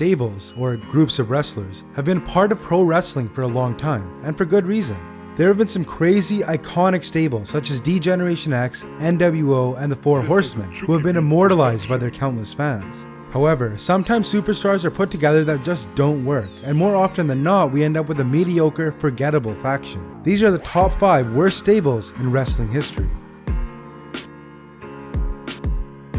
stables, or groups of wrestlers, have been part of pro wrestling for a long time, and for good reason. There have been some crazy, iconic stables such as D-Generation X, NWO, and the Four Horsemen, who have been immortalized by their countless fans. However, sometimes superstars are put together that just don't work, and more often than not, we end up with a mediocre, forgettable faction. These are the top 5 worst stables in wrestling history.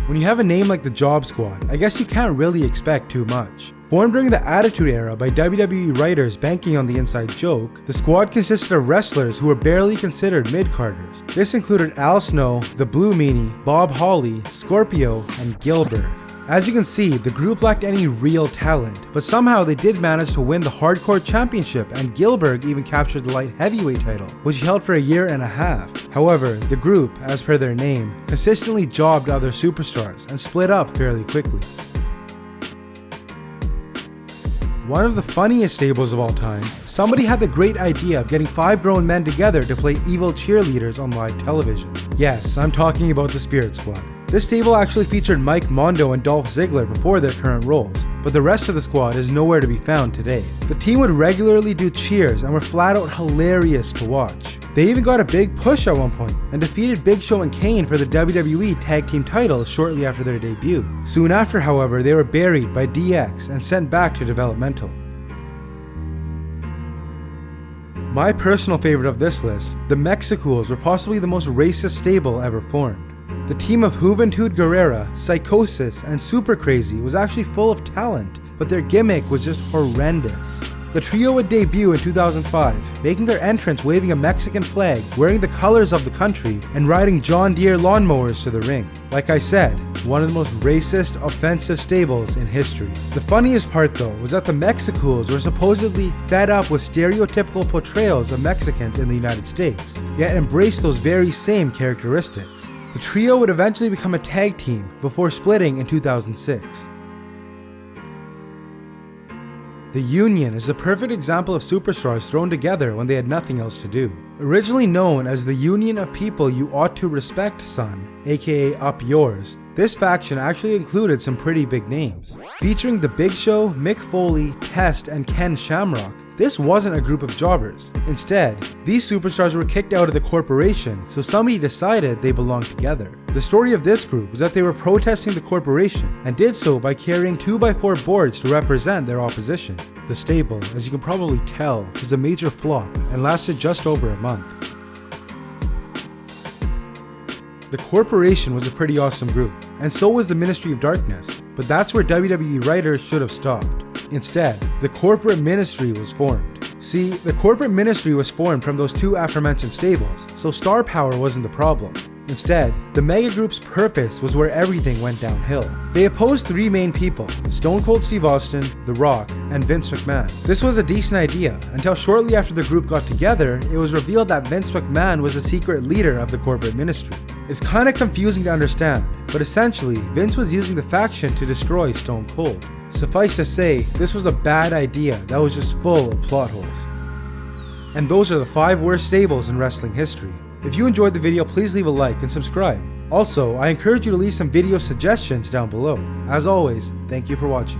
When you have a name like the Job Squad, I guess you can't really expect too much. Formed during the Attitude Era by WWE writers banking on the inside joke, the squad consisted of wrestlers who were barely considered mid-carders. This included Al Snow, the Blue Meanie, Bob Holly, Scorpio, and Gilbert. As you can see, the group lacked any real talent, but somehow they did manage to win the Hardcore Championship, and Gilbert even captured the Light Heavyweight title, which he held for a year and a half. However, the group, as per their name, consistently jobbed other superstars and split up fairly quickly. One of the funniest stables of all time, somebody had the great idea of getting 5 grown men together to play evil cheerleaders on live television. Yes, I'm talking about the Spirit Squad. This stable actually featured Mike Mondo and Dolph Ziggler before their current roles, but the rest of the squad is nowhere to be found today. The team would regularly do cheers and were flat out hilarious to watch. They even got a big push at one point and defeated Big Show and Kane for the WWE Tag Team titles shortly after their debut. Soon after, however, they were buried by DX and sent back to developmental. My personal favorite of this list, the Mexicools, were possibly the most racist stable ever formed. The team of Juventud Guerrera, Psychosis, and Super Crazy was actually full of talent, but their gimmick was just horrendous. The trio would debut in 2005, making their entrance waving a Mexican flag, wearing the colors of the country, and riding John Deere lawnmowers to the ring. Like I said, one of the most racist, offensive stables in history. The funniest part though was that the Mexicools were supposedly fed up with stereotypical portrayals of Mexicans in the United States, yet embraced those very same characteristics. The trio would eventually become a tag team before splitting in 2006. The Union is the perfect example of superstars thrown together when they had nothing else to do. Originally known as the Union of People You Ought to Respect, Son, aka Up Yours, this faction actually included some pretty big names. Featuring The Big Show, Mick Foley, Test, and Ken Shamrock, this wasn't a group of jobbers. Instead, these superstars were kicked out of the corporation, so somebody decided they belonged together. The story of this group was that they were protesting the corporation, and did so by carrying 2x4 boards to represent their opposition. The stable, as you can probably tell, was a major flop and lasted just over a month. The corporation was a pretty awesome group, and so was the Ministry of Darkness, but that's where WWE writers should have stopped. Instead, the corporate ministry was formed. See, the corporate ministry was formed from those 2 aforementioned stables, so star power wasn't the problem. Instead, the mega group's purpose was where everything went downhill. They opposed 3 main people, Stone Cold Steve Austin, The Rock, and Vince McMahon. This was a decent idea, until shortly after the group got together, it was revealed that Vince McMahon was the secret leader of the corporate ministry. It's kinda confusing to understand, but essentially, Vince was using the faction to destroy Stone Cold. Suffice to say, this was a bad idea that was just full of plot holes. And those are the 5 worst stables in wrestling history. If you enjoyed the video, please leave a like and subscribe. Also, I encourage you to leave some video suggestions down below. As always, thank you for watching.